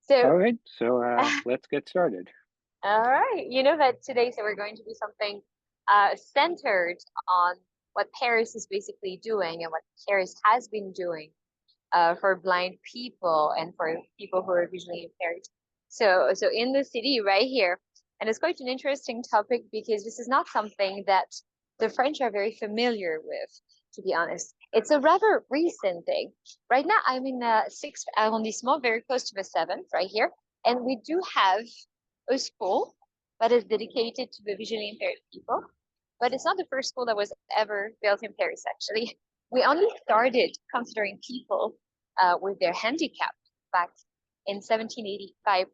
So, All right, so let's get started. all right, you know that today, so we're going to do something centered on what Paris is basically doing and what Paris has been doing for blind people and for people who are visually impaired. So in the city right here, and it's quite an interesting topic because this is not something that the French are very familiar with, to be honest. It's a rather recent thing. Right now, I'm in the sixth arrondissement, very close to the seventh, right here, and we do have a school that is dedicated to the visually impaired people. But it's not the first school that was ever built in Paris, actually. We only started considering people with their handicap back in 1785.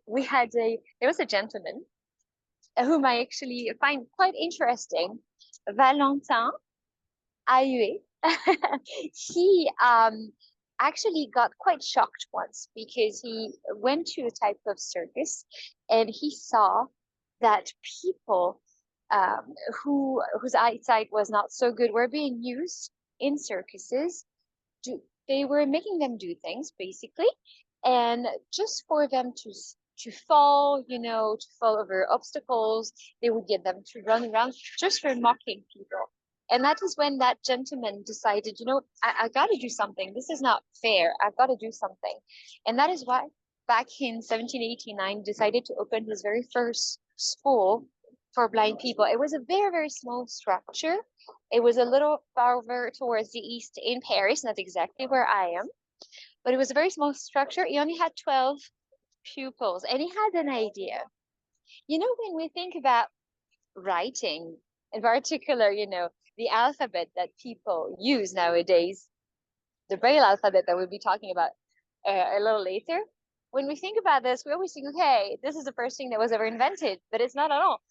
There was a gentleman whom I actually find quite interesting, Valentin Ahuet. He actually got quite shocked once because he went to a type of circus and he saw that people whose eyesight was not so good were being used in circuses. They were making them do things basically, and just for them to fall, to fall over obstacles. They would get them to run around just for mocking people. And that was when that gentleman decided, I got to do something. This is not fair. I've got to do something. And that is why back in 1789 decided to open his very first school for blind people. It was a very, very small structure. It was a little far over towards the east in Paris, not exactly where I am, but it was a very small structure. He only had 12 pupils and he had an idea. When we think about writing, in particular, the alphabet that people use nowadays, the Braille alphabet that we'll be talking about a little later. When we think about this, we always think, okay, this is the first thing that was ever invented, but it's not at all.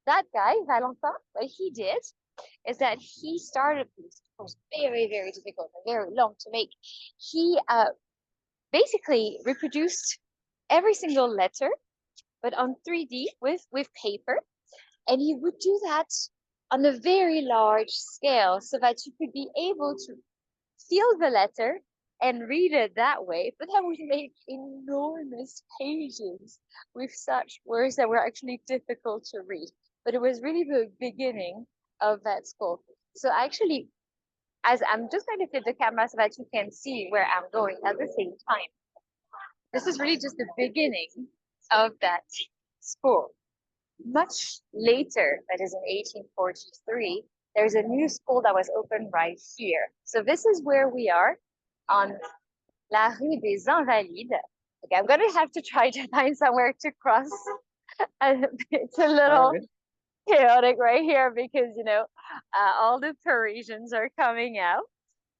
That guy, Valentin, what he did is that he started this. It was very, very difficult and very long to make. He basically reproduced every single letter, but on 3D with paper. And he would do that on a very large scale so that you could be able to feel the letter and read it that way. But that would make enormous pages with such words that were actually difficult to read. But it was really the beginning of that school. So actually, as I'm just going to flip the camera so that you can see where I'm going at the same time. This is really just the beginning of that school. Much later, that is in 1843, there's a new school that was opened right here. So this is where we are on La Rue des Invalides. Okay, I'm going to have to try to find somewhere to cross. It's a All little right. chaotic right here because, all the Parisians are coming out.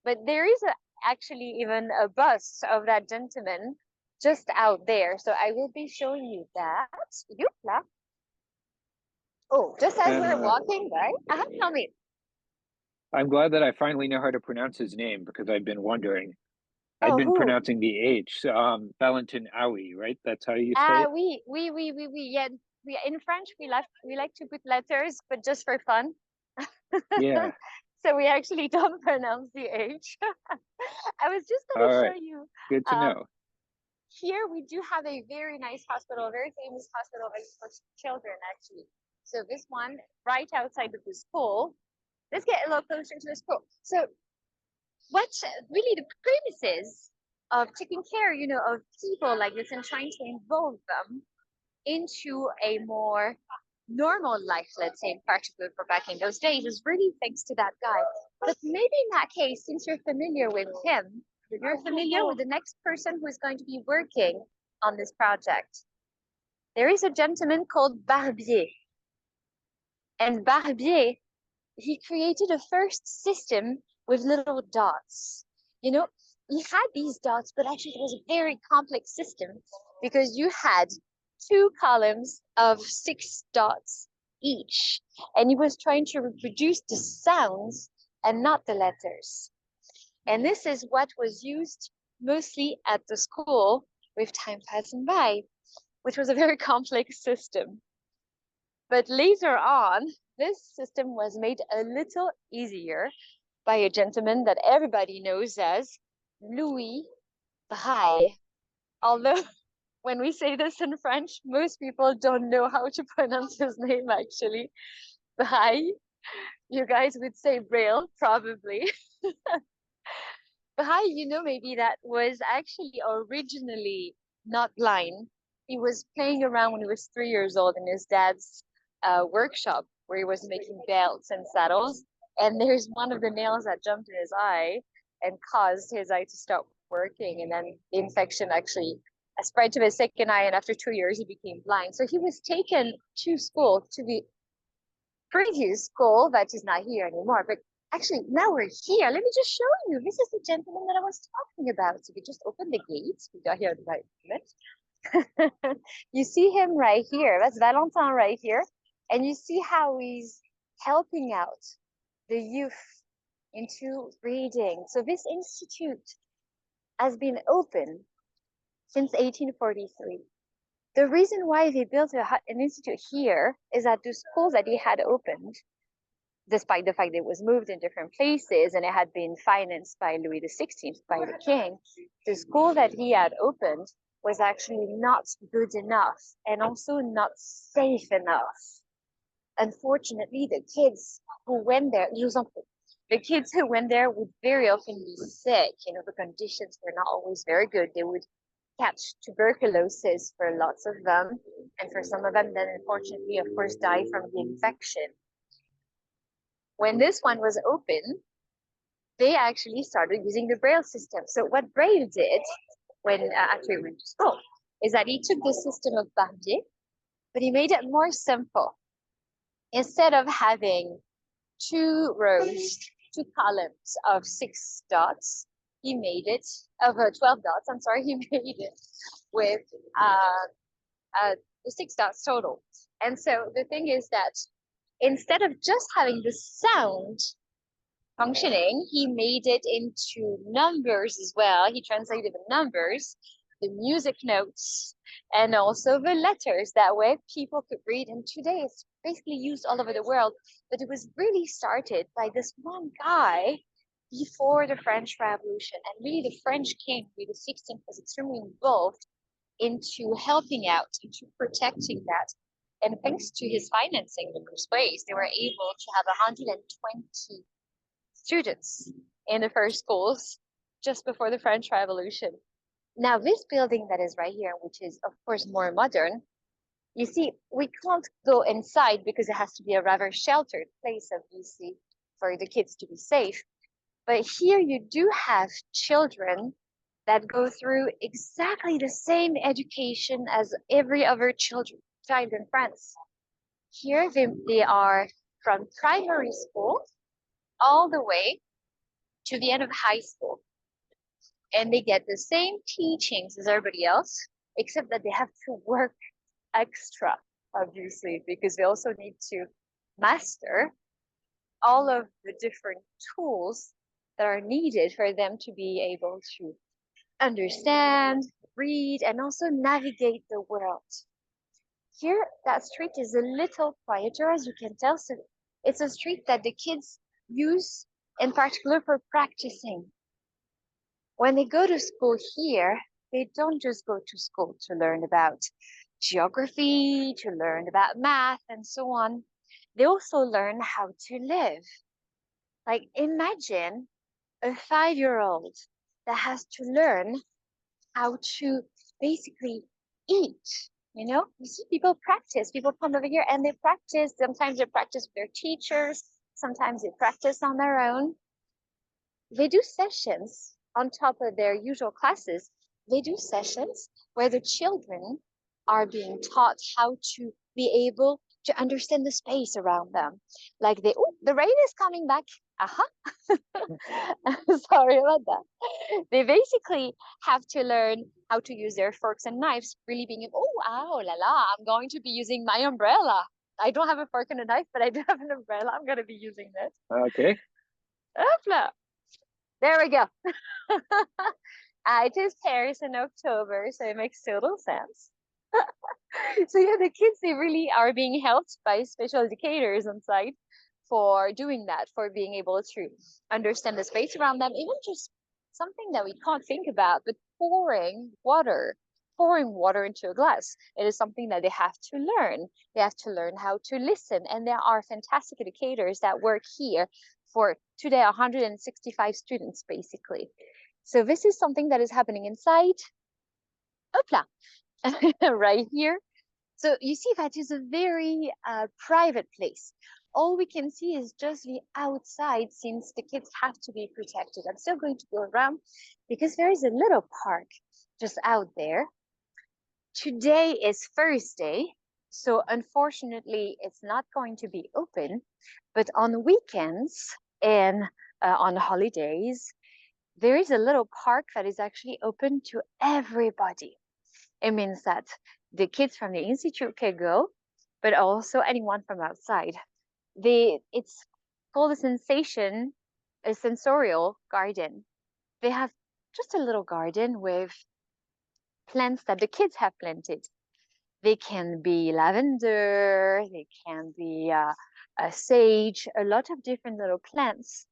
But there is actually even a bust of that gentleman just out there. So I will be showing you that. Youpla. Oh, just as And we're walking, right? Tell me. I'm glad that I finally know how to pronounce his name because I've been wondering. I'd Oh, been who? pronouncing the H, Valentin Aoui, right? That's how you say it? Oui. Yeah, in French we like to put letters, but just for fun. Yeah. So we actually don't pronounce the H. I was just going All to show right. you. Good to Um, know. Here we do have a very nice hospital, a very famous hospital for children, actually. So this one right outside of the school. Let's get a little closer to the school. So what's really the premises of taking care, of people like this and trying to involve them into a more normal life, let's say, in particular for back in those days, is really thanks to that guy. But maybe in that case, since you're familiar with him, you're familiar with the next person who is going to be working on this project. There is a gentleman called Barbier. And Barbier, he created a first system with little dots. You know, he had these dots, but actually it was a very complex system because you had two columns of 6 dots each, and he was trying to reproduce the sounds and not the letters. And this is what was used mostly at the school with time passing by, which was a very complex system. But later on, this system was made a little easier by a gentleman that everybody knows as Louis Braille. Although when we say this in French, most people don't know how to pronounce his name actually. Braille. You guys would say Braille, probably. Braille, maybe that was actually originally not blind. He was playing around when he was 3 years old in his dad's workshop where he was making belts and saddles. And there's one of the nails that jumped in his eye and caused his eye to stop working. And then the infection actually spread to his second eye. And after 2 years, he became blind. So he was taken to school, to the previous school that is not here anymore. But actually, now we're here. Let me just show you. This is the gentleman that I was talking about. So we just opened the gates. We got here at the right moment. You see him right here. That's Valentin right here. And you see how he's helping out the youth into reading. So this institute has been open since 1843. The reason why they built an institute here is that the school that he had opened, despite the fact that it was moved in different places and it had been financed by Louis XVI, by the king, the school that he had opened was actually not good enough and also not safe enough. Unfortunately, the kids who went there, would very often be sick. The conditions were not always very good. They would catch tuberculosis for lots of them, and for some of them then unfortunately of course die from the infection. When this one was open, they actually started using the Braille system. So what Braille did when after he went to school is that he took the system of Barbier, but he made it more simple. Instead of having 2 columns of 6 dots, he made it of 12 dots. I'm sorry, he made it with the 6 dots total. And so the thing is that instead of just having the sound functioning, he made it into numbers as well. He translated the numbers, the music notes, and also the letters. That way people could read. And today it's basically used all over the world. But it was really started by this one guy before the French Revolution. And really the French king, Louis XVI, was extremely involved into helping out, into protecting that. And thanks to his financing in the first place, they were able to have 120 students in the first schools just before the French Revolution. Now, this building that is right here, which is, of course, more modern, you see, we can't go inside because it has to be a rather sheltered place, obviously, for the kids to be safe. But here you do have children that go through exactly the same education as every other child in France. Here they are from primary school all the way to the end of high school. And they get the same teachings as everybody else, except that they have to work extra, obviously, because they also need to master all of the different tools that are needed for them to be able to understand, read, and also navigate the world. Here, that street is a little quieter, as you can tell. So it's a street that the kids use in particular for practicing. When they go to school here, they don't just go to school to learn about geography, to learn about math, and so on. They also learn how to live. Like, imagine a 5-year-old that has to learn how to basically eat. You see people practice. People come over here and they practice. Sometimes they practice with their teachers. Sometimes they practice on their own. They do sessions on top of their usual classes. They do sessions where the children are being taught how to be able to understand the space around them. Like the rain is coming back. Sorry about that. They basically have to learn how to use their forks and knives, really being, I'm going to be using my umbrella. I don't have a fork and a knife, but I do have an umbrella. I'm going to be using this. Okay. There we go. It is Paris in October, so it makes total sense. So yeah, the kids, they really are being helped by special educators on site for doing that, for being able to understand the space around them, even just something that we can't think about, but pouring pouring water into a glass. It is something that they have to learn. They have to learn how to listen. And there are fantastic educators that work here for today 165 students, basically. So this is something that is happening inside, hopla, right here. So you see that is a very private place. All we can see is just the outside since the kids have to be protected. I'm still going to go around because there is a little park just out there. Today is Thursday, so unfortunately it's not going to be open, but on weekends and on holidays, there is a little park that is actually open to everybody. It means that the kids from the institute can go, but also anyone from outside. It's called a sensorial garden. They have just a little garden with plants that the kids have planted. They can be lavender, they can be a sage, a lot of different little plants.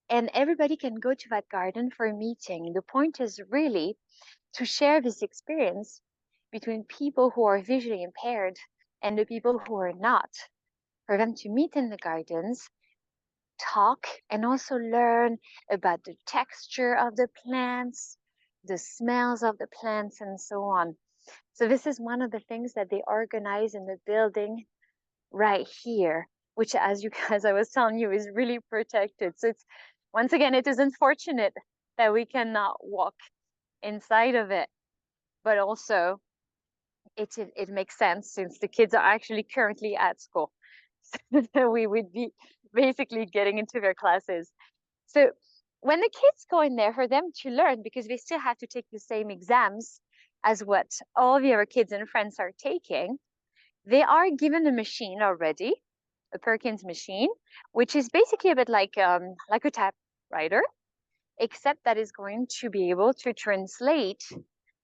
And everybody can go to that garden for a meeting. The point is really to share this experience between people who are visually impaired and the people who are not, for them to meet in the gardens, talk, and also learn about the texture of the plants, the smells of the plants, and so on. So this is one of the things that they organize in the building right here, which, as I was telling you, is really protected. So it's, once again, it is unfortunate that we cannot walk inside of it, but also it makes sense since the kids are actually currently at school. So we would be basically getting into their classes. So when the kids go in there, for them to learn, because they still have to take the same exams as what all the other kids and friends are taking, they are given a machine already, a Perkins machine, which is basically a bit like a typewriter, except that is going to be able to translate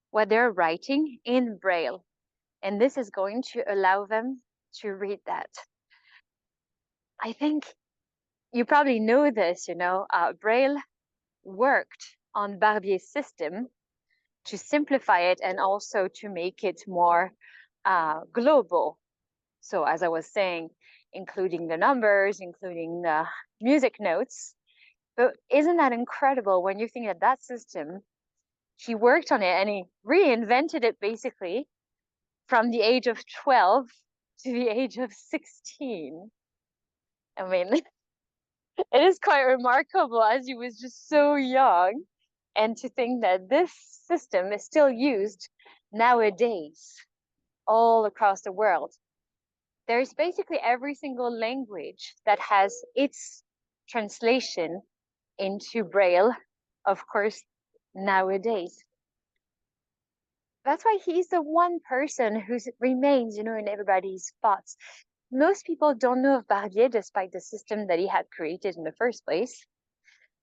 what they're writing in Braille. And this is going to allow them to read that. I think you probably know this, Braille worked on Barbier's system to simplify it and also to make it more global. So as I was saying, including the numbers, including the music notes. But isn't that incredible when you think that that system, he worked on it and he reinvented it basically from the age of 12 to the age of 16. I mean, it is quite remarkable as he was just so young. And to think that this system is still used nowadays all across the world. There's basically every single language that has its translation into Braille, of course, nowadays. That's why he's the one person who remains, in everybody's thoughts. Most people don't know of Barbier despite the system that he had created in the first place.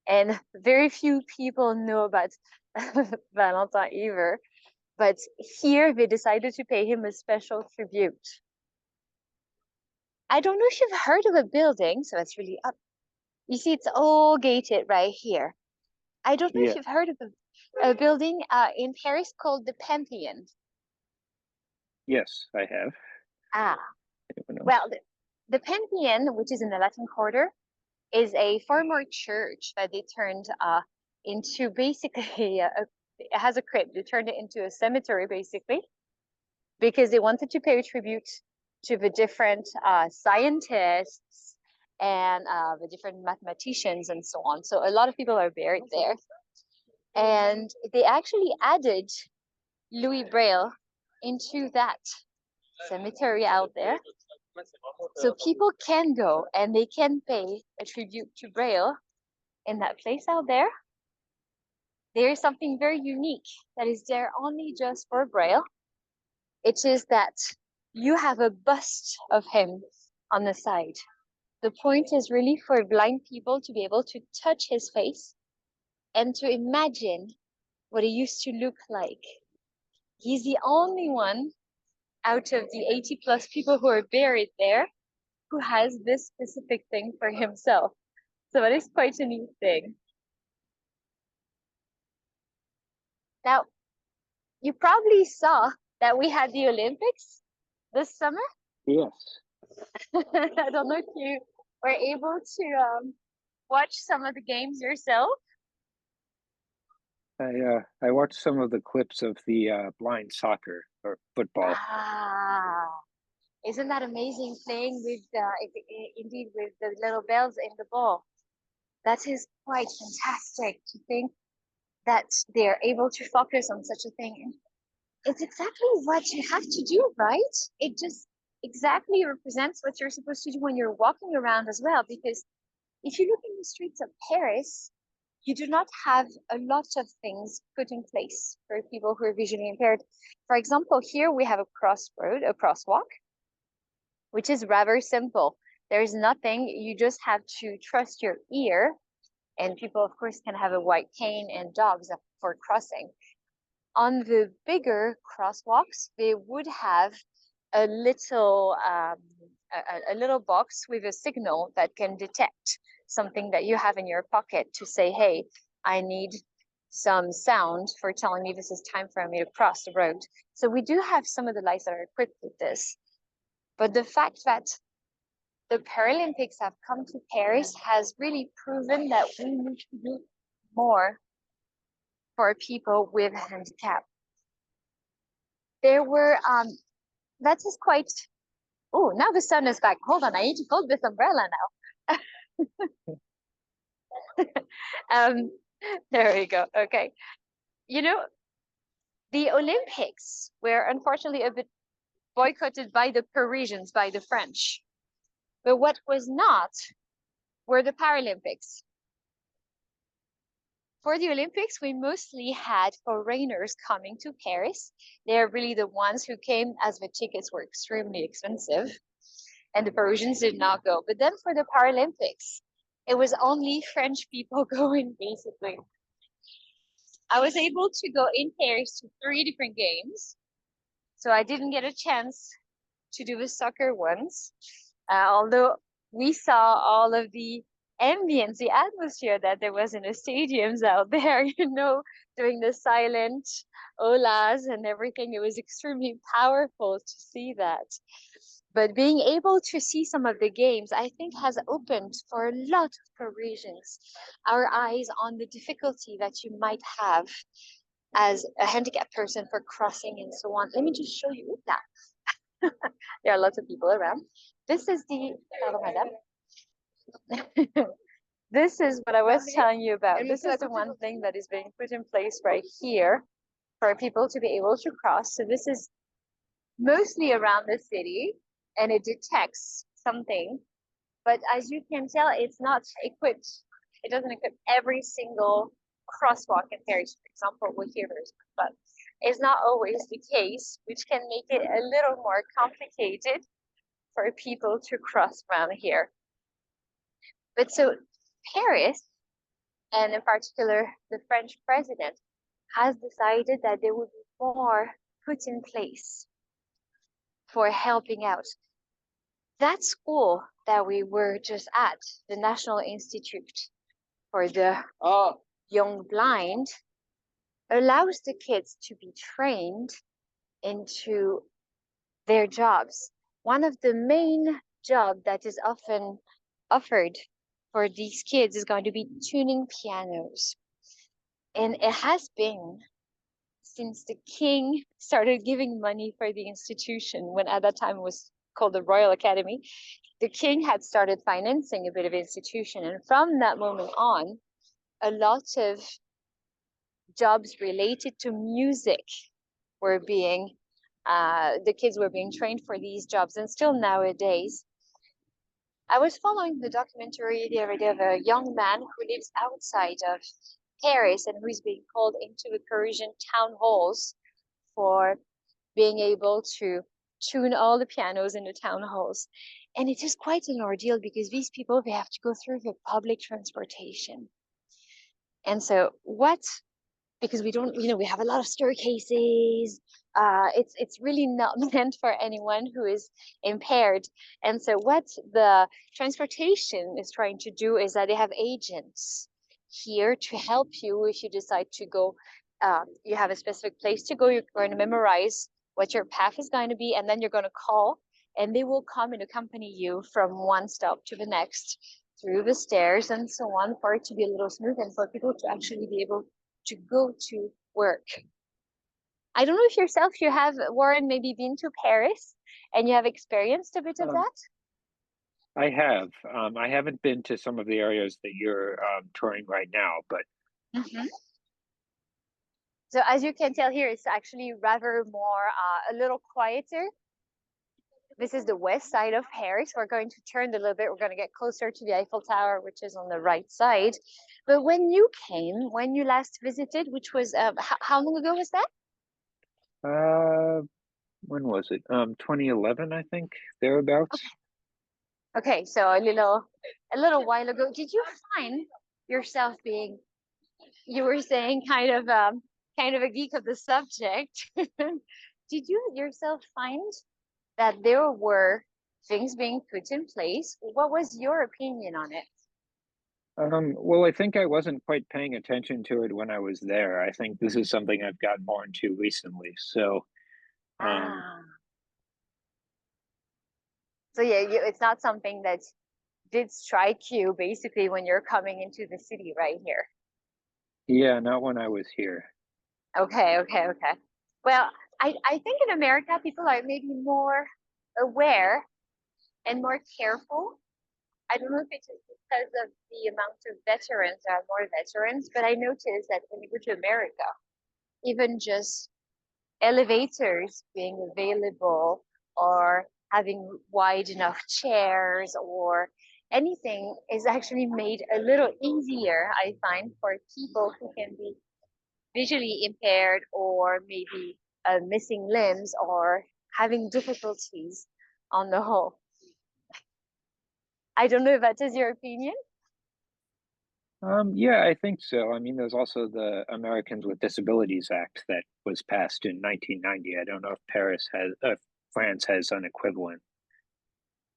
And very few people know about Valentin either. But here they decided to pay him a special tribute. I don't know if you've heard of a building, so it's really up. You see, it's all gated right here. I don't know if you've heard of a building in Paris called the Pantheon. Yes, I have. Ah, well, the Pantheon, which is in the Latin Quarter, is a former church that they turned into basically, it has a crypt. They turned it into a cemetery, basically, because they wanted to pay tribute to the different scientists and the different mathematicians and so on. So a lot of people are buried there. And they actually added Louis Braille into that cemetery out there. So people can go and they can pay a tribute to Braille in that place out there. There is something very unique that is there only just for Braille. It is that you have a bust of him on the side. The point is really for blind people to be able to touch his face and to imagine what he used to look like. He's the only one out of the 80 plus people who are buried there who has this specific thing for himself. So it is quite a neat thing. Now, You probably saw that we had the Olympics this summer. Yes. I don't know if you were able to watch some of the games yourself. I watched some of the clips of the blind soccer or football. Ah, isn't that amazing playing with indeed with the little bells in the ball? That is quite fantastic to think that they're able to focus on such a thing. And it's exactly what you have to do, right? It just exactly represents what you're supposed to do when you're walking around as well. Because if you look in the streets of Paris, you do not have a lot of things put in place for people who are visually impaired. For example, here we have a crosswalk, which is rather simple. There's nothing, you just have to trust your ear. And people, of course, can have a white cane and dogs for crossing. On the bigger crosswalks, they would have a little a little box with a signal that can detect something that you have in your pocket to say, hey, I need some sound for telling me this is time for me to cross the road. So we do have some of the lights that are equipped with this. But the fact that the Paralympics have come to Paris has really proven that we need to do more for people with handicap. There were that is quite. Oh, now the sun is back. Hold on, I need to hold this umbrella now. um, there we go. Okay, you know, the Olympics were unfortunately a bit boycotted by the Parisians, by the French. But what was not were the Paralympics. For the Olympics, we mostly had foreigners coming to Paris. They're really the ones who came as the tickets were extremely expensive, and the Parisians did not go. But then for the Paralympics, it was only French people going, basically. I was able to go in Paris to 3 different games, so I didn't get a chance to do the soccer ones, although we saw all of the ambience, the atmosphere that there was in the stadiums out there, doing the silent olas and everything. It was extremely powerful to see that. But being able to see some of the games, I think, has opened for a lot of Parisians our eyes on the difficulty that you might have as a handicapped person for crossing and so on. Let me just show you that. There are lots of people around. This is the, this is what I was telling you about. This is the one thing that is being put in place right here for people to be able to cross. So this is mostly around the city and it detects something. But as you can tell, it's not equipped. It doesn't equip every single crosswalk in Paris, for example, with here, but it's not always the case, which can make it a little more complicated for people to cross around here. But so Paris, and in particular the French president, has decided that there would be more put in place for helping out. That school that we were just at, the National Institute for the Young Blind, allows the kids to be trained into their jobs. One of the main jobs that is often offered for these kids is going to be tuning pianos. And it has been since the king started giving money for the institution, when at that time it was called the Royal Academy. The king had started financing a bit of institution. And from that moment on, a lot of jobs related to music were being, the kids were being trained for these jobs. And still nowadays, I was following the documentary the other day of a young man who lives outside of Paris and who's being called into the Parisian town halls for being able to tune all the pianos in the town halls. And it is quite an ordeal because these people, they have to go through the public transportation. And so because we don't, we have a lot of staircases. It's really not meant for anyone who is impaired. And so what the transportation is trying to do is that they have agents here to help you if you decide to go you have a specific place to go. You're going to memorize what your path is going to be, and then you're going to call, and they will come and accompany you from one stop to the next through the stairs and so on, for it to be a little smooth and for people to actually be able to go to work. I don't know if yourself, you have, Warren, maybe been to Paris and you have experienced a bit of Um, that? I have. I haven't been to some of the areas that you're touring right now, but Mhm. So as you can tell here, it's actually rather more, a little quieter. This is the west side of Paris. We're going to turn a little bit. We're going to get closer to the Eiffel Tower, which is on the right side. But when you came, when you last visited, which was, how long ago was that? uh, when was it? 2011, I think, thereabouts. Okay, so a little while ago. Did you find yourself being, you were saying kind of a geek of the subject. Did you yourself find that there were things being put in place? What was your opinion on it? Well, I think I wasn't quite paying attention to it when I was there. I think this is something I've gotten more into recently. So, um, Ah, so yeah, it's not something that did strike you basically when you're coming into the city right here. yeah, not when I was here. Okay, okay, okay. Well, I think in America people are maybe more aware and more careful. I don't know if it's because of the amount of veterans, there are more veterans, but I noticed that when you go to America, even just elevators being available or having wide enough chairs or anything is actually made a little easier, I find, for people who can be visually impaired or maybe missing limbs or having difficulties on the whole. I don't know if that is your opinion. Yeah, I think so. I mean, there's also the Americans with Disabilities Act that was passed in 1990. I don't know if France has an equivalent.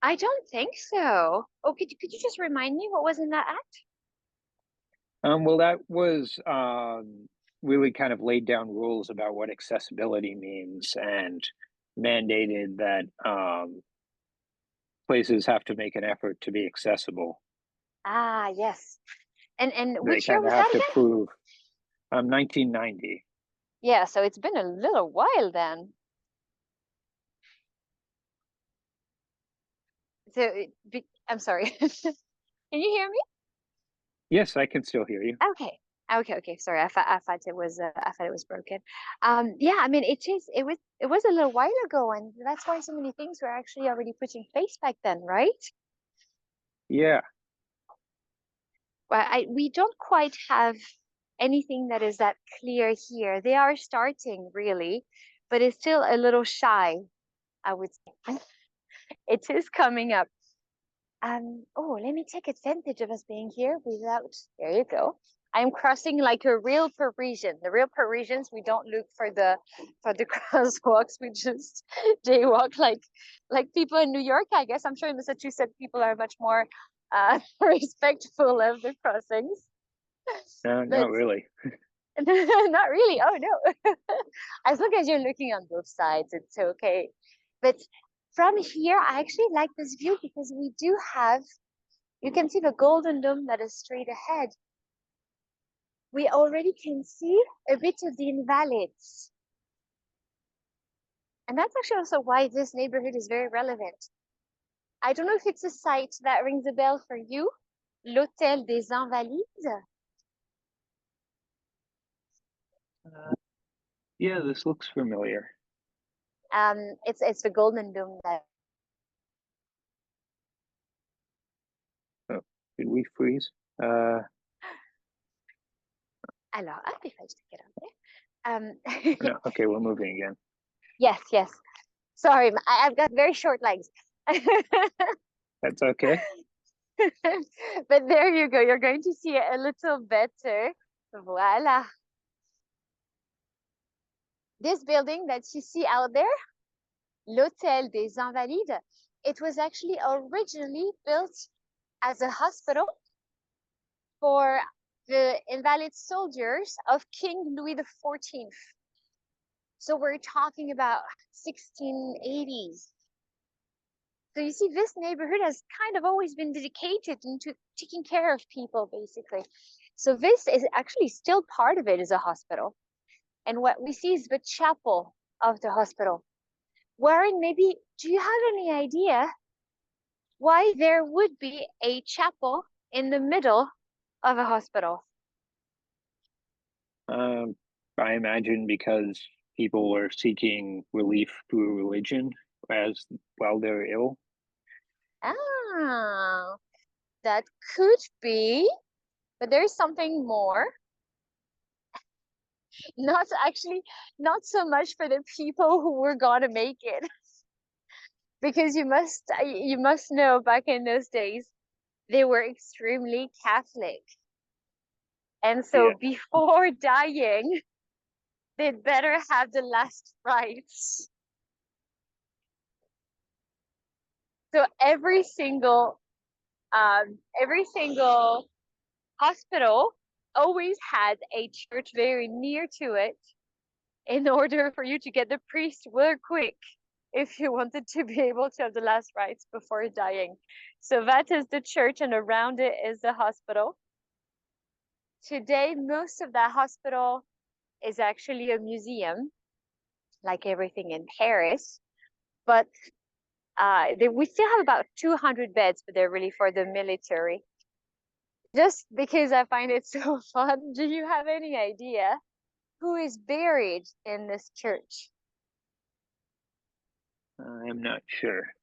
I don't think so. Oh, could you just remind me what was in that act? Well, that was really kind of laid down rules about what accessibility means and mandated that places have to make an effort to be accessible. Ah, yes. And They which year kind of was have that to again? prove 1990. Yeah, so it's been a little while then. So I'm sorry. Can you hear me? Yes, I can still hear you. Okay. Okay, okay. Sorry, I thought it was I thought it was broken. Yeah, I mean it was a little while ago, and that's why so many things were actually already put in place back then, right? Yeah. Well, we don't quite have anything that is that clear here. They are starting really, but it's still a little shy, I would say. It is coming up. Oh, let me take advantage of us being here without, there you go. I'm crossing like a real Parisian. The real Parisians, we don't look for the crosswalks. We just jaywalk like people in New York, I guess. I'm sure in Massachusetts people are much more respectful of the crossings. No, But not really. not really. Oh no. As long as you're looking on both sides, it's okay. But from here, I actually like this view because we do have, you can see the Golden Dome that is straight ahead. We already can see a bit of the Invalides. And that's actually also why this neighborhood is very relevant. I don't know if it's a site that rings a bell for you, l'Hôtel des Invalides. Yeah, this looks familiar. It's the Golden Dome that. Oh, did we freeze? Alors, if I just get out there. No. Okay, we're moving again. Yes, yes. Sorry, I've got very short legs. That's okay. But there you go. You're going to see it a little better. Voila. This building that you see out there, l'Hôtel des Invalides, it was actually originally built as a hospital for the invalid soldiers of King Louis the 14th. So we're talking about 1680s. So you see, this neighborhood has kind of always been dedicated into taking care of people, basically. So this is actually still part of it is a hospital. And what we see is the chapel of the hospital. Warren, maybe do you have any idea why there would be a chapel in the middle of a hospital? Um, I imagine because people were seeking relief through religion as while they're ill. Ah, that could be, but there's something more. Not actually, not so much for the people who were gonna make it, because you must know back in those days they were extremely Catholic, and so Yeah. before dying, they'd better have the last rites. So every single hospital always had a church very near to it in order for you to get the priest real quick if you wanted to be able to have the last rites before dying. So that is the church, and around it is the hospital. Today, most of that hospital is actually a museum, like everything in Paris. But we still have about 200 beds, but they're really for the military. Just because I find it so fun, do you have any idea who is buried in this church? I'm not sure.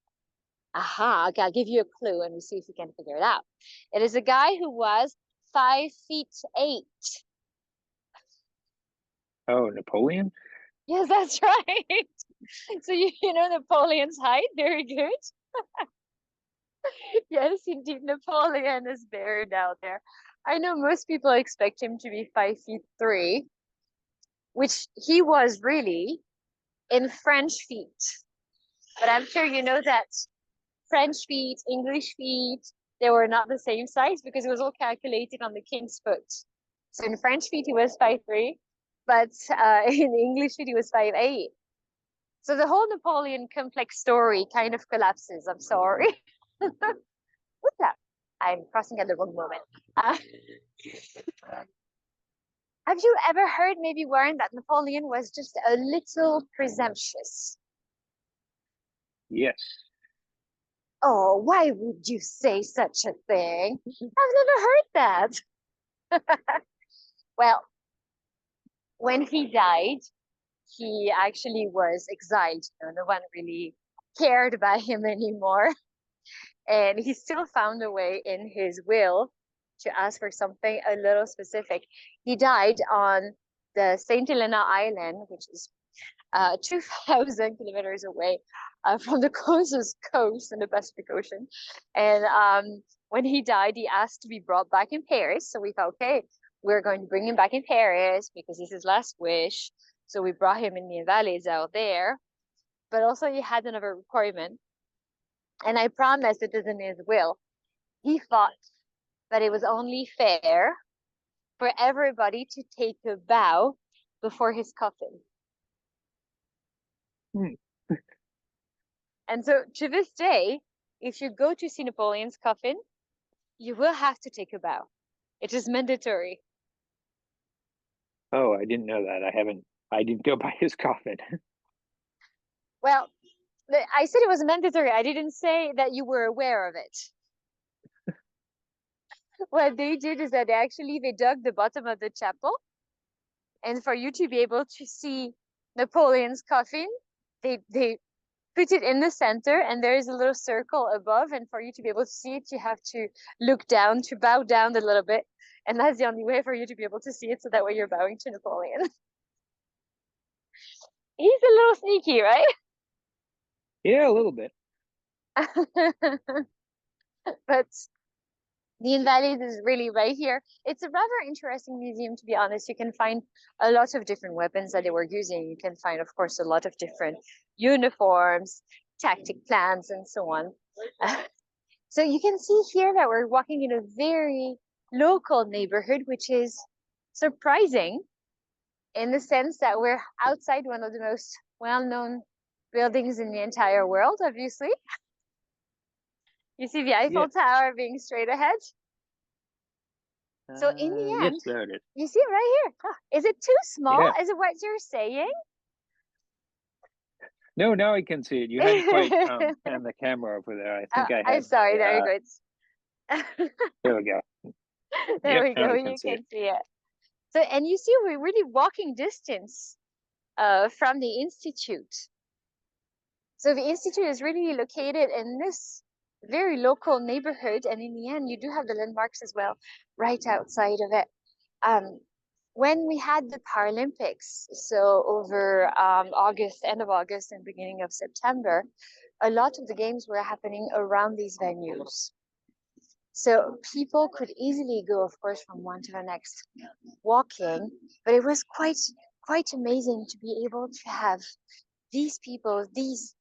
Aha, okay, I'll give you a clue and we see if you can figure it out. It is a guy who was 5'8". Oh, Napoleon? Yes, that's right. So you know Napoleon's height? Very good. Yes, indeed, Napoleon is buried out there. I know most people expect him to be 5'3", which he was really in French feet. But I'm sure you know that French feet, English feet, they were not the same size because it was all calculated on the king's foot. So in French feet, he was 5'3", but in English feet, he was 5'8". So the whole Napoleon complex story kind of collapses. I'm sorry. What's that? I'm crossing at the wrong moment. Uh, have you ever heard, maybe Warren, that Napoleon was just a little presumptuous? Yes. Oh, why would you say such a thing? I've never heard that. Well, when he died, he actually was exiled. No one really cared about him anymore. And he still found a way in his will to ask for something a little specific. He died on the St. Helena Island, which is 2,000 kilometers away from the closest coast in the Pacific Ocean. And when he died, he asked to be brought back in Paris. So we thought, okay, we're going to bring him back in Paris because it's his last wish. So we brought him in the Invalides out there. But also, he had another requirement. And I promised it is in his will. He thought that it was only fair for everybody to take a bow before his coffin. Hmm. And so to this day, if you go to see Napoleon's coffin, you will have to take a bow. It is mandatory. Oh, I didn't know that. I didn't go by his coffin. Well, I said it was mandatory. I didn't say that you were aware of it. What they did is that they dug the bottom of the chapel, and for you to be able to see Napoleon's coffin, they put it in the center, and there is a little circle above, and for you to be able to see it, you have to look down, to bow down a little bit, and that's the only way for you to be able to see it, so that way you're bowing to Napoleon. He's a little sneaky, right? Yeah, a little bit. But the Invalides is really right here. It's a rather interesting museum, to be honest. You can find a lot of different weapons that they were using. You can find, of course, a lot of different uniforms, tactic plans, and so on. So you can see here that we're walking in a very local neighborhood, which is surprising in the sense that we're outside one of the most well-known buildings in the entire world, obviously. You see the Yeah. Eiffel Tower being straight ahead. So in the Yes, end, there it is. you see it right here. Is it too small? Yeah. Is it what you're saying? No, now I can see it. You hadn't quite panned the camera over there. I think I I'm had sorry, there you my go. It's there we go. there Yep, we now go. I can You see it. can see it. So, and you see, we're really walking distance from the institute. So the institute is really located in this very local neighborhood, and in the end, you do have the landmarks as well, right outside of it. Um, when we had the Paralympics, so over August, end of August and beginning of September, a lot of the games were happening around these venues. So people could easily go, of course, from one to the next walking, but it was quite amazing to be able to have these people, these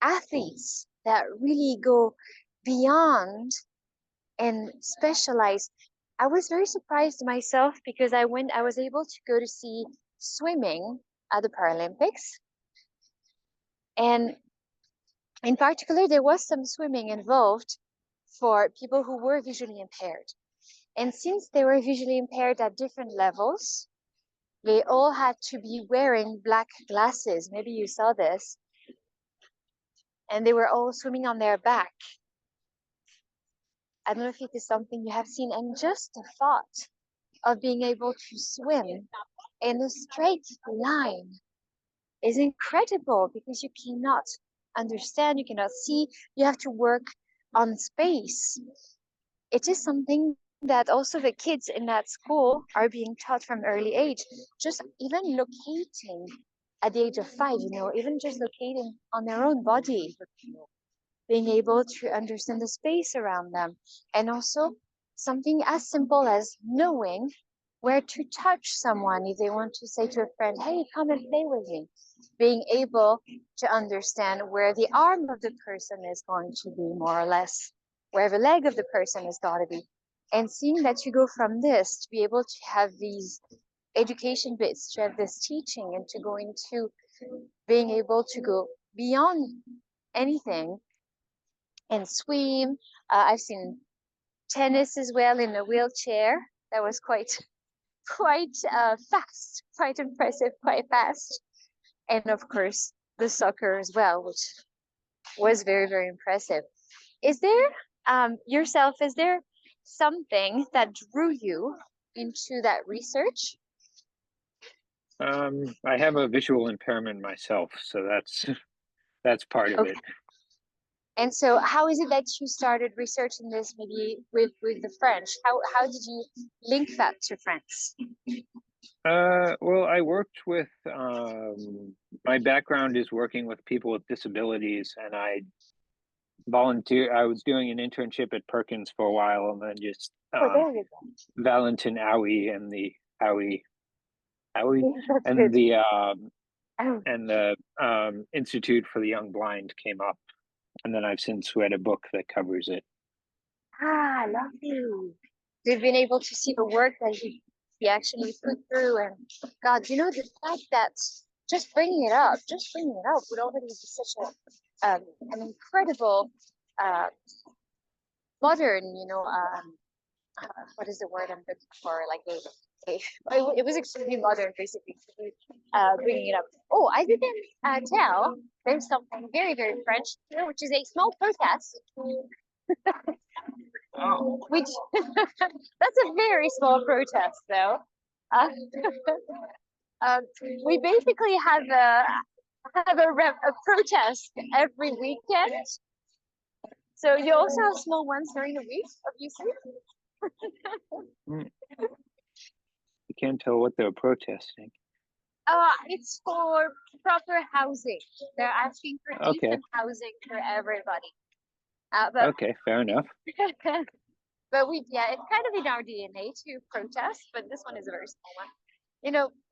athletes that really go beyond and specialize. I was very surprised myself because I was able to go to see swimming at the Paralympics. And in particular, there was some swimming involved for people who were visually impaired. And since they were visually impaired at different levels, they all had to be wearing black glasses. Maybe you saw this. And they were all swimming on their back. I don't know if it is something you have seen. And just the thought of being able to swim in a straight line is incredible because you cannot understand, you cannot see, you have to work on space. It is something that also the kids in that school are being taught from early age, just even locating at the age of 5, even just locating on their own body, being able to understand the space around them, and also something as simple as knowing where to touch someone if they want to say to a friend, hey, come and play with me. Being able to understand where the arm of the person is going to be, more or less, where the leg of the person is going to be. And seeing that you go from this to be able to have these education bits, to have this teaching, and to go into being able to go beyond anything and swim. I've seen tennis as well in a wheelchair. That was quite fast, quite impressive, quite fast. And of course, the soccer as well, which was very, very impressive. Is there yourself, is there something that drew you into that research? I have a visual impairment myself, so that's part of Okay. it. And so how is it that you started researching this maybe with the French? How did you link that to France? Well, I worked with my background is working with people with disabilities, and I was doing an internship at Perkins for a while, and then just Oh, there you go. Valentin Aoui and the Aoui That's and good. the Oh, Institute for the Young Blind came up, and then I've since read a book that covers it. lovely. We've been able to see the work that he actually put through, and God, the fact that just bringing it up would already be such an incredible uh, modern, what is the word I'm looking for? Like it was extremely modern, basically, bringing it up. Oh, I didn't tell. There's something very, very French here, which is a small protest. Oh, Which that's a very small protest, though. Uh, we basically have a protest every weekend. So you also have small ones during the week, obviously. mm, I can't tell what they're protesting. It's for proper housing. They're asking for Okay, decent housing for everybody. But okay, fair enough. but it's kind of in our DNA to protest, but this one is a very small one.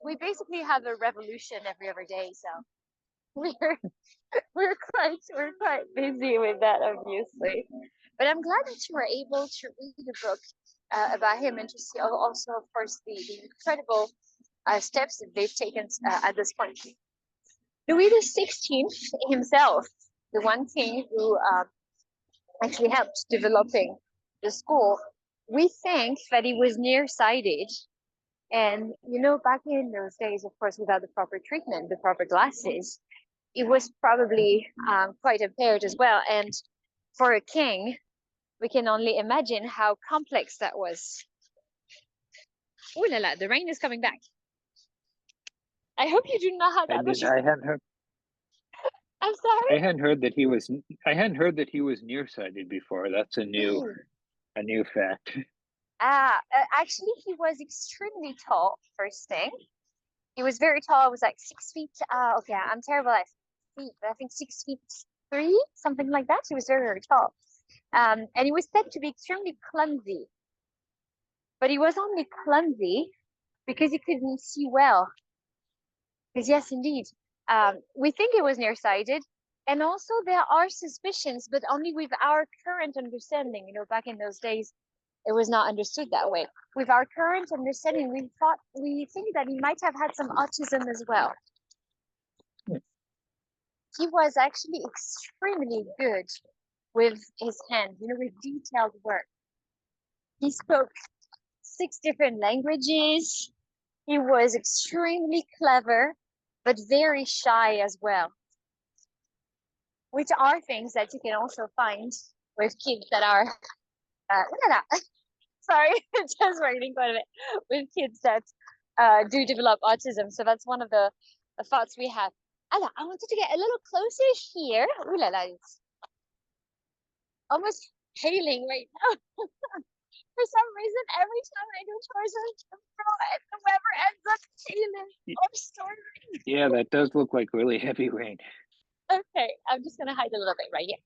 We basically have a revolution every other day, so we're we're quite busy with that, obviously. But I'm glad that you were able to read the book about him and to see also, of course, the incredible steps that they've taken at this point. Louis XVI himself, the one king who actually helped developing the school, we think that he was nearsighted. And, back in those days, of course, without the proper treatment, the proper glasses, it was probably quite impaired as well. And for a king, we can only imagine how complex that was. Oh la la, the rain is coming back. I hope you do not have that. I hadn't heard. I'm sorry. I hadn't heard that he was. I hadn't heard that he was nearsighted before. That's a new fact. Actually, he was extremely tall. First thing, he was very tall. It was like 6 feet. Okay, I'm terrible at feet, but I think 6'3", something like that. He was very, very tall. And he was said to be extremely clumsy. But he was only clumsy because he couldn't see well. Because yes, indeed, we think it was nearsighted. And also there are suspicions, but only with our current understanding. Back in those days, it was not understood that way. With our current understanding, we think that he might have had some autism as well. He was actually extremely good with his hands, with detailed work. He spoke 6 different languages. He was extremely clever, but very shy as well, which are things that you can also find with kids that are, sorry, it's just raining quite a bit, with kids that do develop autism. So that's one of the thoughts we have. Ella, I wanted to get a little closer here. Ooh la la, it's almost hailing right now. For some reason, every time I do chores the weather ends up hailing or storming. Yeah, that does look like really heavy rain. Okay, I'm just gonna hide a little bit right here.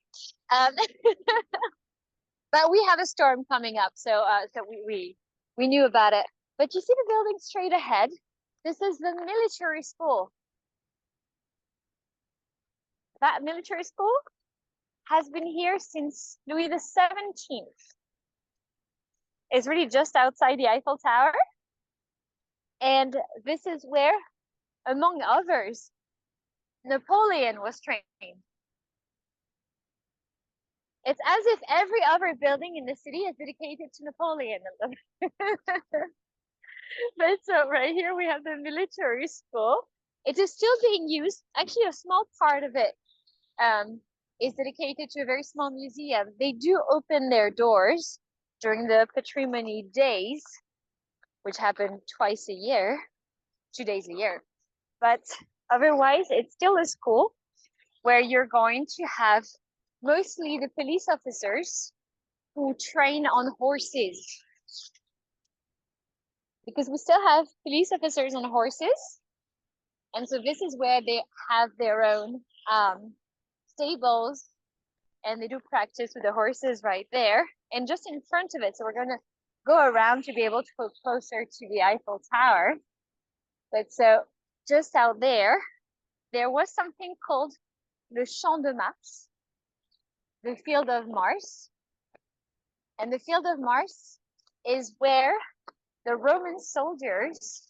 But we have a storm coming up, so we knew about it. But you see the building straight ahead? This is the military school. That military school has been here since Louis XVII. It's really just outside the Eiffel Tower. And this is where, among others, Napoleon was trained. It's as if every other building in the city is dedicated to Napoleon. But so right here we have the military school. It is still being used. Actually, a small part of it is dedicated to a very small museum. They do open their doors during the Patrimony Days, which happen twice a year, 2 days a year. But otherwise, it's still a school where you're going to have mostly the police officers who train on horses. Because we still have police officers on horses. And so this is where they have their own stables, and they do practice with the horses right there. And just in front of it, so we're going to go around to be able to go closer to the Eiffel Tower. But so just out there, there was something called the Champ de Mars, the Field of Mars. And the Field of Mars is where the Roman soldiers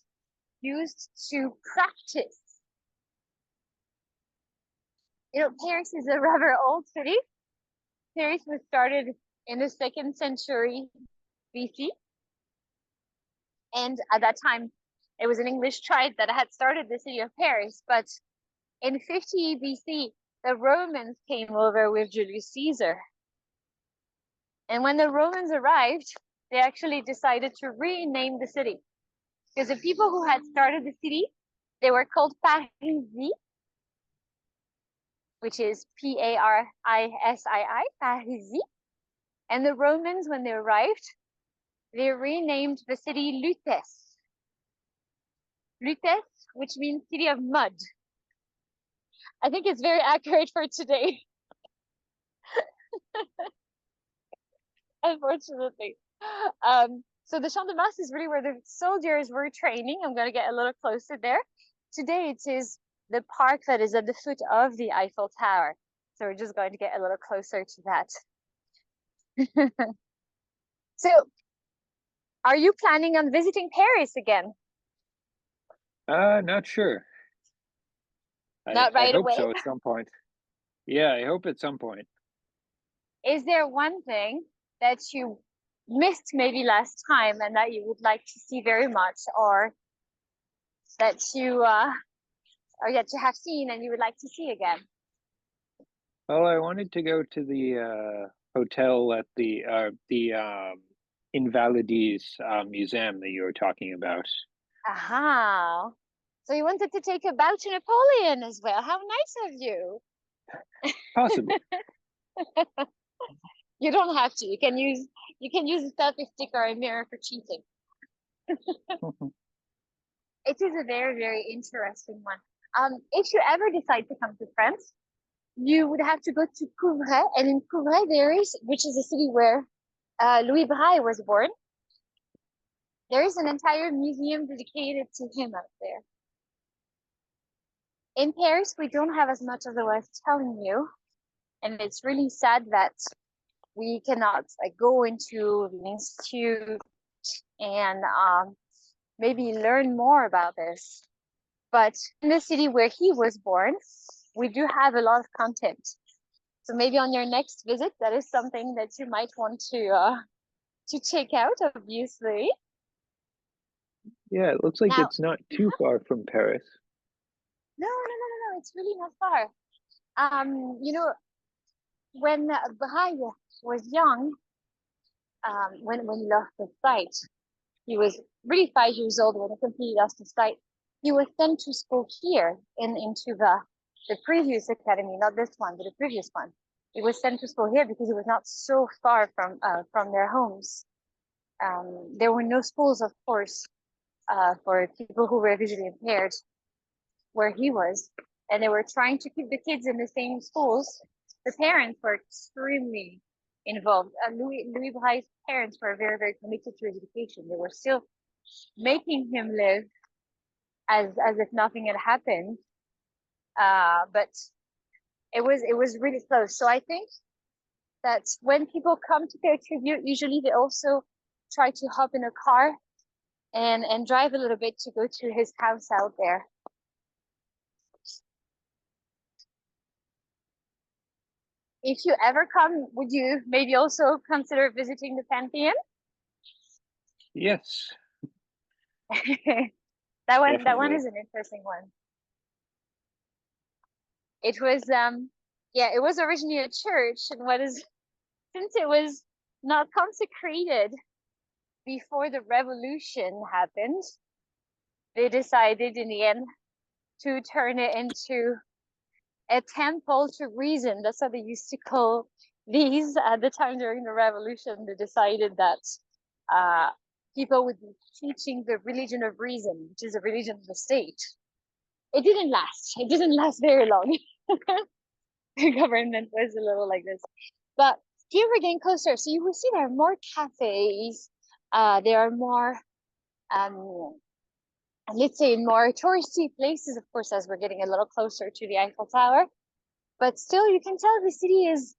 used to practice. Paris is a rather old city. Paris was started in the 2nd century BC. And at that time, it was an English tribe that had started the city of Paris. But in 50 BC, the Romans came over with Julius Caesar. And when the Romans arrived, they actually decided to rename the city. Because the people who had started the city, they were called Parisii, which is Parisii, Parisii. And the Romans, when they arrived, they renamed the city Lutece. Lutece, which means city of mud. I think it's very accurate for today. Unfortunately. So the Champ de Mars is really where the soldiers were training. I'm going to get a little closer there. Today it is the park that is at the foot of the Eiffel Tower. So we're just going to get a little closer to that. So Are you planning on visiting Paris again? Not sure. Not I right hope away. so at some point. Yeah, I hope at some point. Is there one thing that you missed maybe last time and that you would like to see very much, or that you or yet you have seen and you would like to see again? Well, I wanted to go to the hotel at the Invalides museum that you were talking about. Aha. So you wanted to take a bow to Napoleon as well. How nice of you. Possibly. You don't have to. You can use a selfie stick or a mirror for cheating. It is a very, very interesting one. If you ever decide to come to France, you would have to go to Couvray, and in Couvray there is, which is a city where Louis Braille was born. There is an entire museum dedicated to him out there. In Paris, we don't have as much as I was telling you, and it's really sad that we cannot like go into the institute and maybe learn more about this. But in the city where he was born, we do have a lot of content. So maybe on your next visit, that is something that you might want to check out, obviously. Yeah, it looks like Now, it's not too far from Paris. no, it's really not far. You know, when Braille was young, when he lost his sight, he was really 5 years old when he completely lost his sight. He was sent to school here into the previous academy, not this one, but the previous one. He was sent to school here because he was not so far from their homes. There were no schools, of course, for people who were visually impaired where he was, and they were trying to keep the kids in the same schools. The parents were extremely involved. Louis Braille's parents were very, very committed to his education. They were still making him live as if nothing had happened. But it was really close. So I think that when people come to pay tribute, usually they also try to hop in a car and drive a little bit to go to his house out there. If you ever come, would you maybe also consider visiting the Pantheon? Yes, That one definitely. is an interesting one. It was yeah, it was originally a church, and what is since it was not consecrated before the revolution happened, they decided in the end to turn it into a temple to reason. That's what they used to call these at the time during the revolution. They decided that uh, people would be teaching the religion of reason, which is a religion of the state. It didn't last. It didn't last very long. The government was a little like this. But here we're getting closer. So you will see there are more cafes. There are more, um, let's say, more touristy places, of course, as we're getting a little closer to the Eiffel Tower. But still, you can tell the city is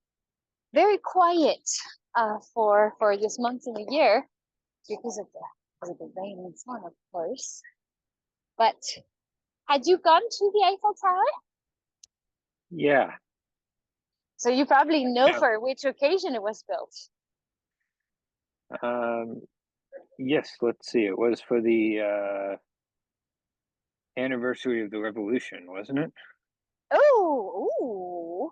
very quiet for this month in the year because of the rain and so on, of course. But had you gone to the Eiffel Tower? Yeah. So you probably know Yeah. for which occasion it was built. Um, yes, let's see. It was for the anniversary of the revolution, wasn't it? Oh, ooh.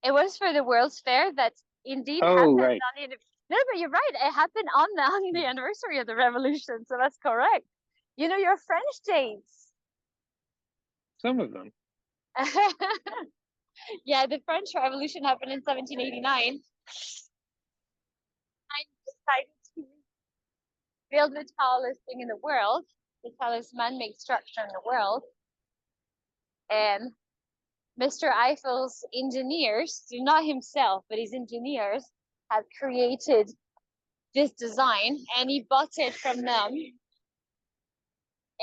It was for the World's Fair that indeed Oh, happened right. on the no, but you're right. It happened on the anniversary of the revolution, so that's correct. You know your French dates. Some of them. Yeah, the French Revolution happened in 1789. I decided to build the tallest thing in the world, the tallest man-made structure in the world, and Mr. Eiffel's engineers, not himself, but his engineers, had created this design, and he bought it from them,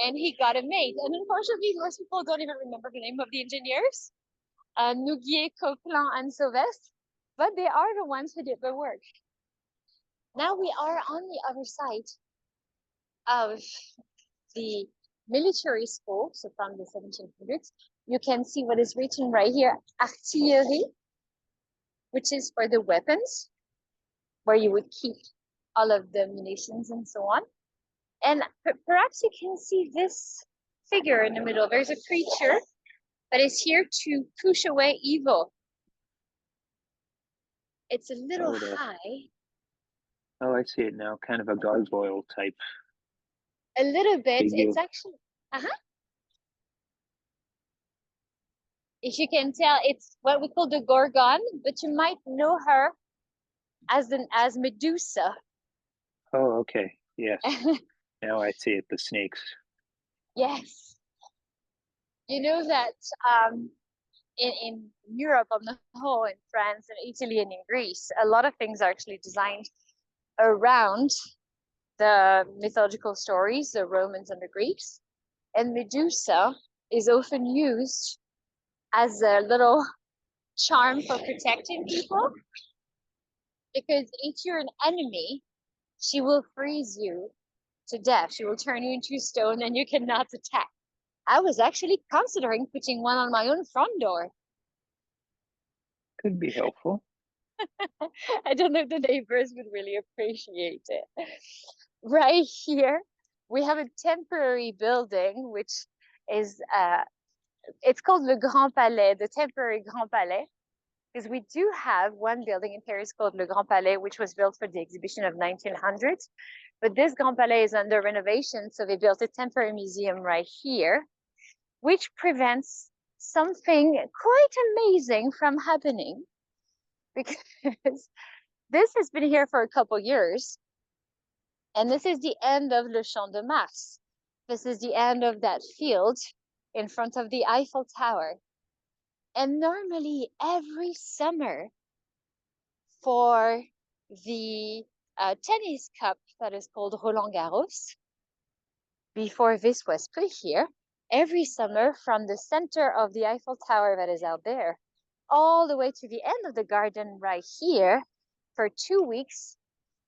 and he got it made. And unfortunately, most people don't even remember the name of the engineers, Noguier, Coquelin, and Sauvestre, but they are the ones who did the work. Now we are on the other side of the military school, so from the 1700s, you can see what is written right here, artillerie, which is for the weapons, where you would keep all of the munitions and so on. And perhaps you can see this figure in the middle. There's a creature that is here to push away evil. It's a little high. Oh, I see it now. Kind of a gargoyle type. A little bit. Figure. It's actually, if you can tell, it's what we call the Gorgon, but you might know her as Medusa. Oh, okay. Yes. Now I see it. The snakes. Yes. You know that in Europe on the whole, in France and Italy and in Greece, a lot of things are actually designed around the mythological stories, the Romans and the Greeks. And Medusa is often used as a little charm for protecting people. Because if you're an enemy, she will freeze you to death. She will turn you into stone and you cannot attack. I was actually considering putting one on my own front door. Could be helpful. I don't know if the neighbors would really appreciate it. Right here, we have a temporary building, which is, it's called Le Grand Palais, the temporary Grand Palais, because we do have one building in Paris called Le Grand Palais, which was built for the exhibition of 1900. But this Grand Palais is under renovation, so they built a temporary museum right here, which prevents something quite amazing from happening, because this has been here for a couple years. And this is the end of Le Champ de Mars. This is the end of that field in front of the Eiffel Tower. And normally every summer for the tennis cup that is called Roland Garros, before this was put here, every summer from the center of the Eiffel Tower that is out there, all the way to the end of the garden right here, for 2 weeks,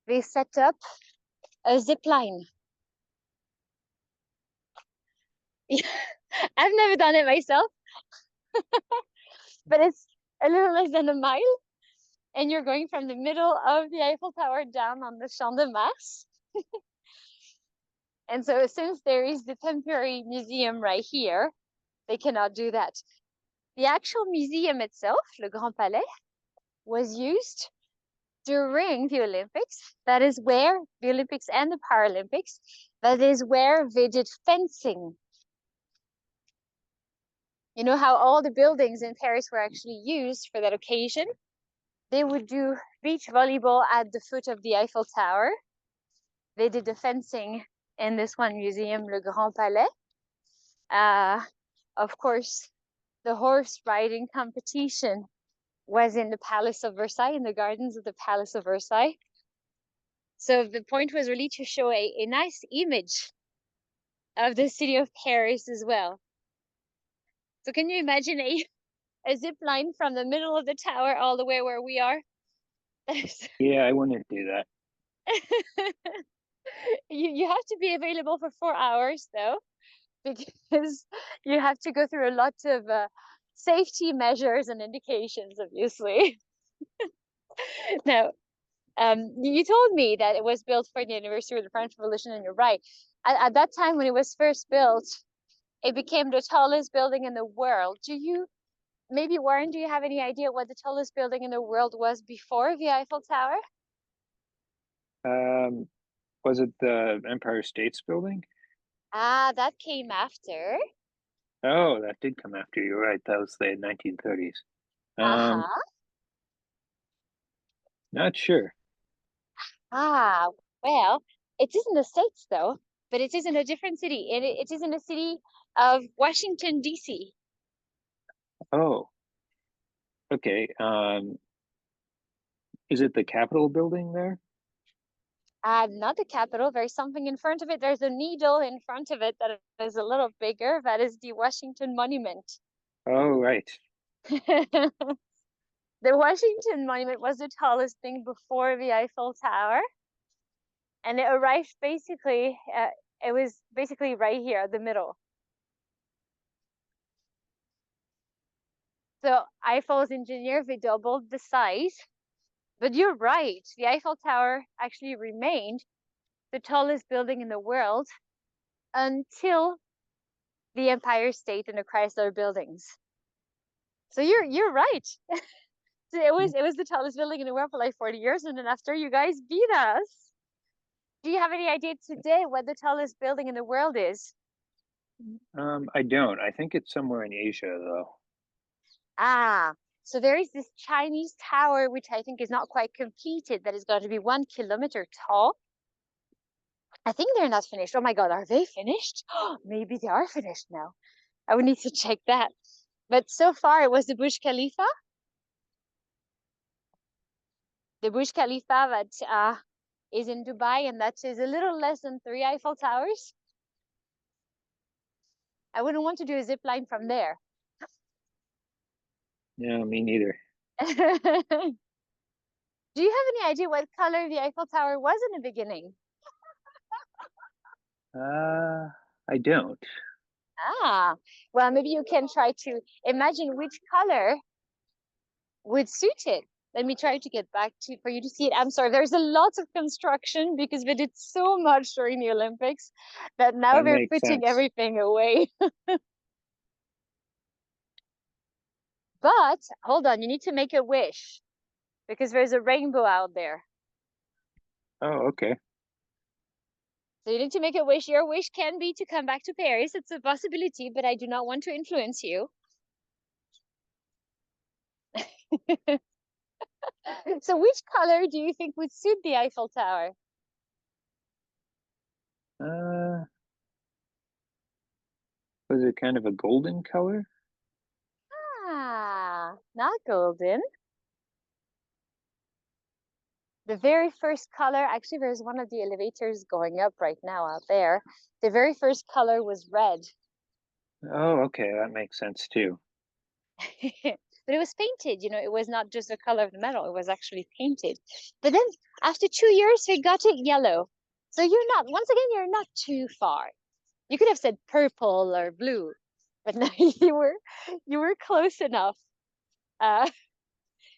they set up a zip line. I've never done it myself, but it's a little less than a mile. And you're going from the middle of the Eiffel Tower down on the Champ de Mars. And so since there is the temporary museum right here, they cannot do that. The actual museum itself, Le Grand Palais, was used during the Olympics. That is where the Olympics and the Paralympics, that is where they did fencing. You know how all the buildings in Paris were actually used for that occasion? They would do beach volleyball at the foot of the Eiffel Tower. They did the fencing in this one museum, Le Grand Palais. Of course, the horse riding competition was in the Palace of Versailles, in the gardens of the Palace of Versailles. So the point was really to show a nice image of the city of Paris as well. So can you imagine a zip line from the middle of the tower all the way where we are? Yeah, I wouldn't do that. You have to be available for 4 hours though, because you have to go through a lot of safety measures and indications, obviously. Now, you told me that it was built for the anniversary of the French Revolution, and you're right. At that time when it was first built, it became the tallest building in the world. Maybe Warren, do you have any idea what the tallest building in the world was before the Eiffel Tower? Was it the Empire States Building? That came after. Oh, that did come after. You're right. That was the 1930s. Uh-huh. Not sure. Well, it is in the States though, but it is in a different city. It is in the city of Washington, D.C. Oh, okay. Is it the Capitol building there? Not the Capitol. There's something in front of it. There's a needle in front of it that is a little bigger. That is the Washington Monument. Oh, right. The Washington Monument was the tallest thing before the Eiffel Tower. And it arrived basically It was basically right here at the middle. So Eiffel's engineer, they doubled the size. But you're right, the Eiffel Tower actually remained the tallest building in the world until the Empire State and the Chrysler buildings. So you're right. So it was the tallest building in the world for like 40 years, and then after you guys beat us. Do you have any idea today what the tallest building in the world is? I don't. I think it's somewhere in Asia though. Ah, so there is this Chinese tower, which I think is not quite completed, that is going to be 1 kilometer tall. I think they're not finished. Oh my God, are they finished? Maybe they are finished now. I would need to check that. But so far, it was the Burj Khalifa. The Burj Khalifa that is in Dubai, and that is a little less than 3 Eiffel Towers. I wouldn't want to do a zip line from there. No, me neither. Do you have any idea what color the Eiffel Tower was in the beginning? I don't. Ah, well, maybe you can try to imagine which color would suit it. Let me try to get back to for you to see it. I'm sorry, there's a lot of construction because they did so much during the Olympics that now That they're makes putting sense. everything away. But hold on, you need to make a wish because there's a rainbow out there. Oh, okay. So you need to make a wish. Your wish can be to come back to Paris. It's a possibility, but I do not want to influence you. So which color do you think would suit the Eiffel Tower? Uh, was it kind of a golden color? Ah, not golden. The very first color, actually, there's one of the elevators going up right now out there. The very first color was red. Oh, okay, that makes sense too. But it was painted, it was not just the color of the metal, it was actually painted. But then after 2 years, they got it yellow. So once again, you're not too far. You could have said purple or blue, but no, you were close enough. Uh,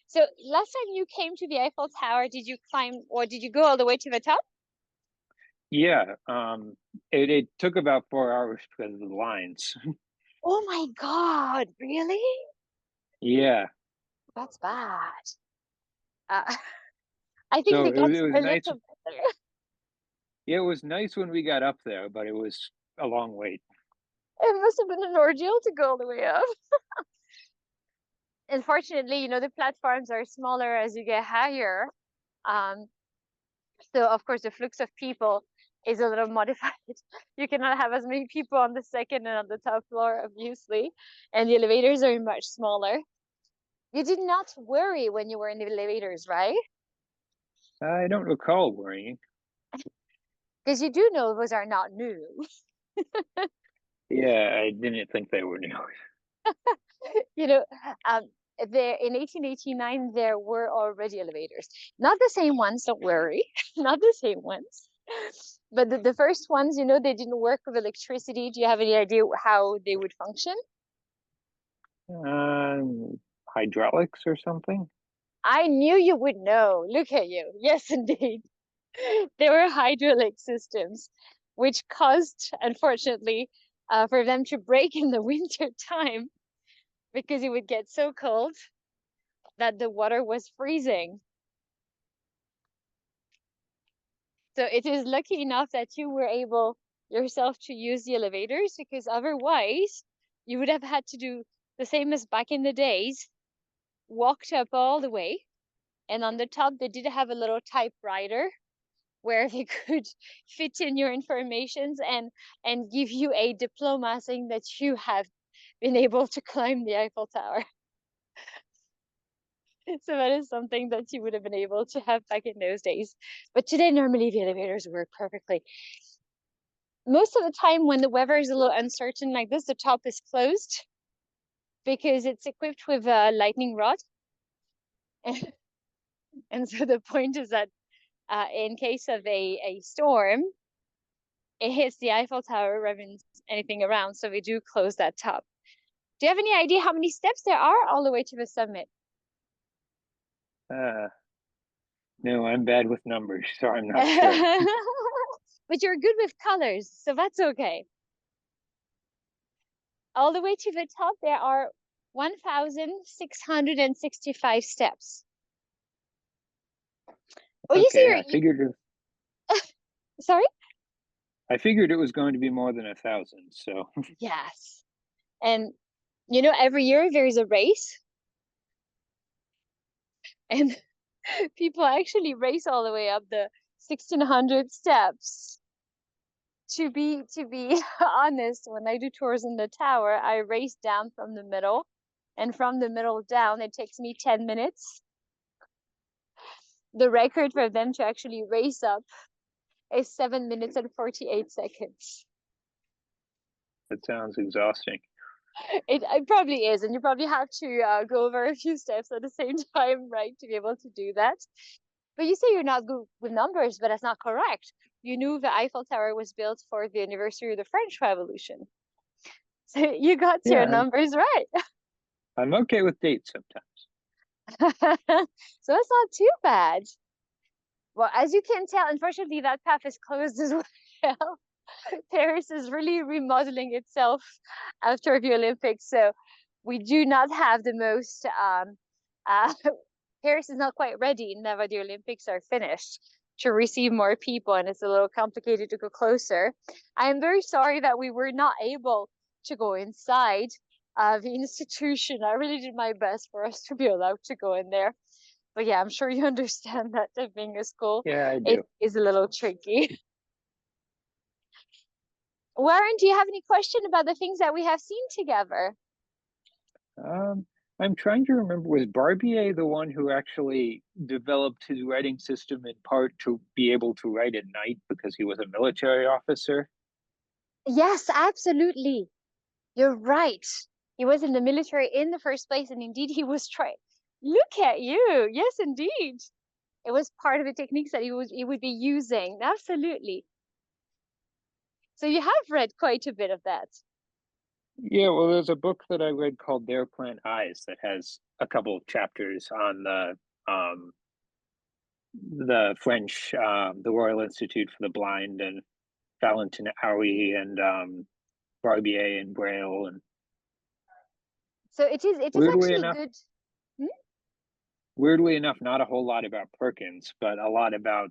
so last time you came to the Eiffel Tower, did you climb or did you go all the way to the top? Yeah, it took about 4 hours because of the lines. Oh my God, really? Yeah, That's bad. Uh, I think so they it got was, it was a nice. little better. Yeah, it was nice when we got up there, but it was a long wait. It must have been an ordeal to go all the way up. Unfortunately, the platforms are smaller as you get higher. Um, so of course the flux of people is a little modified. You cannot have as many people on the second and on the top floor, obviously, and the elevators are much smaller. You did not worry when you were in the elevators, right? I don't recall worrying. Because you do know those are not new. Yeah, I didn't think they were new. You know, um, there in 1889 there were already elevators, not the same ones. Don't worry, not the same ones. But the first ones, they didn't work with electricity. Do you have any idea how they would function? Hydraulics or something? I knew you would know. Look at you. Yes, indeed. They were hydraulic systems, which caused, unfortunately, for them to break in the winter time because it would get so cold that the water was freezing. So it is lucky enough that you were able yourself to use the elevators because otherwise you would have had to do the same as back in the days, walked up all the way. And on the top, they did have a little typewriter where they could fit in your informations and give you a diploma saying that you have been able to climb the Eiffel Tower. So that is something that you would have been able to have back in those days. But today, normally the elevators work perfectly. Most of the time when the weather is a little uncertain like this, the top is closed because it's equipped with a lightning rod. And so the point is that in case of a storm, it hits the Eiffel Tower rather than anything around. So we do close that top. Do you have any idea how many steps there are all the way to the summit? Uh, no, I'm bad with numbers, so I'm not sure. But you're good with colors, so that's okay. All the way to the top, there are 1,665 steps. Oh, you say Okay, sorry? I figured it was going to be more than 1,000. So Yes. And you know, every year there's a race, and people actually race all the way up the 1,600 steps. To be honest, when I do tours in the tower, I race down from the middle, and from the middle down, it takes me 10 minutes. The record for them to actually race up is 7 minutes and 48 seconds. that sounds exhausting. It probably is, and you probably have to go over a few steps at the same time, right, to be able to do that. But you say you're not good with numbers, but that's not correct. You knew the Eiffel Tower was built for the anniversary of the French Revolution. So you got your Yeah, numbers right. I'm okay with dates sometimes. So it's not too bad. Well, as you can tell, unfortunately, that path is closed as well. Paris is really remodeling itself after the Olympics, so we do not have the most. Paris is not quite ready now that the Olympics are finished to receive more people, and it's a little complicated to go closer. I am very sorry that we were not able to go inside the institution. I really did my best for us to be allowed to go in there. But yeah, I'm sure you understand that being a school, Yeah, I it do. is a little tricky. Warren, do you have any question about the things that we have seen together? Um, I'm trying to remember, was Barbier the one who actually developed his writing system in part to be able to write at night because he was a military officer? Yes, absolutely. You're right. He was in the military in the first place, and indeed he was trying. Look at you. Yes, indeed. It was part of the techniques that he would be using. Absolutely. So you have read quite a bit of that. Yeah, well, there's a book that I read called Their Plant Eyes that has a couple of chapters on the French, the Royal Institute for the Blind, and Valentin Hauy, and Barbier and Braille, and So it is weirdly actually enough, good. Hmm? weirdly enough, not a whole lot about Perkins, but a lot about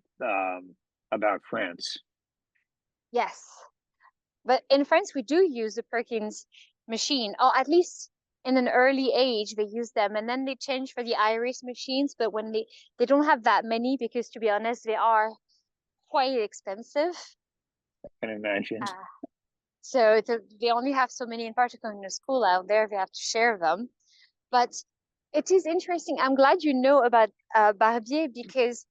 France. Yes. But in France, we do use the Perkins machine, or at least in an early age, they use them, and then they change for the Iris machines. But when they don't have that many, because to be honest, they are quite expensive. I can imagine. Uh, so they only have so many, in particular in the school out there, they have to share them. But it is interesting. I'm glad you know about Barbier, because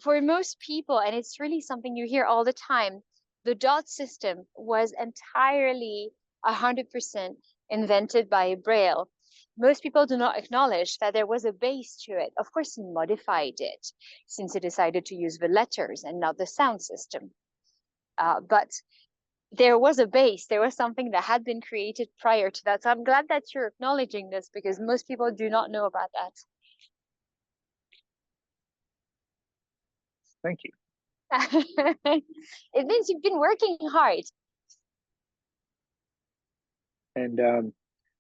for most people, and it's really something you hear all the time, the dot system was entirely 100% invented by Braille. Most people do not acknowledge that there was a base to it. Of course, he modified it since he decided to use the letters and not the sound system. But there was a base, there was something that had been created prior to that. So I'm glad that you're acknowledging this, because most people do not know about that. Thank you. It means you've been working hard. And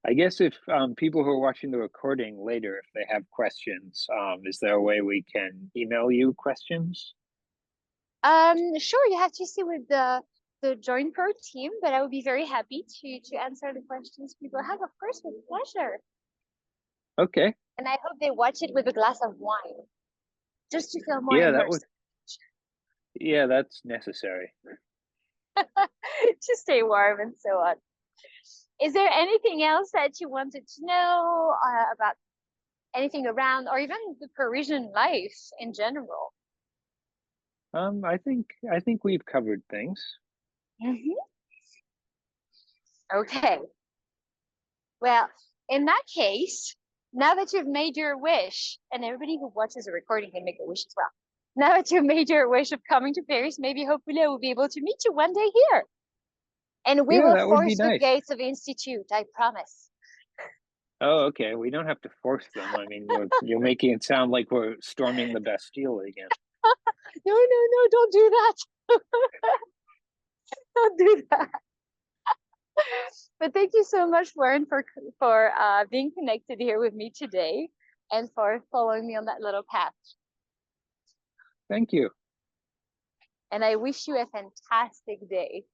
I guess if people who are watching the recording later, if they have questions, is there a way we can email you questions? Sure, you have to see with the Join Pro team, but I would be very happy to answer the questions people have, of course, with pleasure. Okay. And I hope they watch it with a glass of wine, just to feel more Yeah, that would. immersed. Yeah, that's necessary. To stay warm and so on. Is there anything else that you wanted to know about anything around, or even the Parisian life in general? I think we've covered things. Mhm. Okay. Well, in that case, now that you've made your wish, and everybody who watches the recording can make a wish as well. Now that you made your wish of coming to Paris, maybe hopefully I will be able to meet you one day here. And we Yeah, will that would be force the nice. gates of Institute, I promise. Oh, okay. We don't have to force them. I mean, you're making it sound like we're storming the Bastille again. No, no, no, don't do that. Don't do that. But thank you so much, Warren, for being connected here with me today and for following me on that little path. Thank you. And I wish you a fantastic day.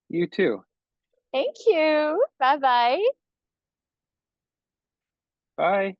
You too. Thank you. Bye bye. Bye.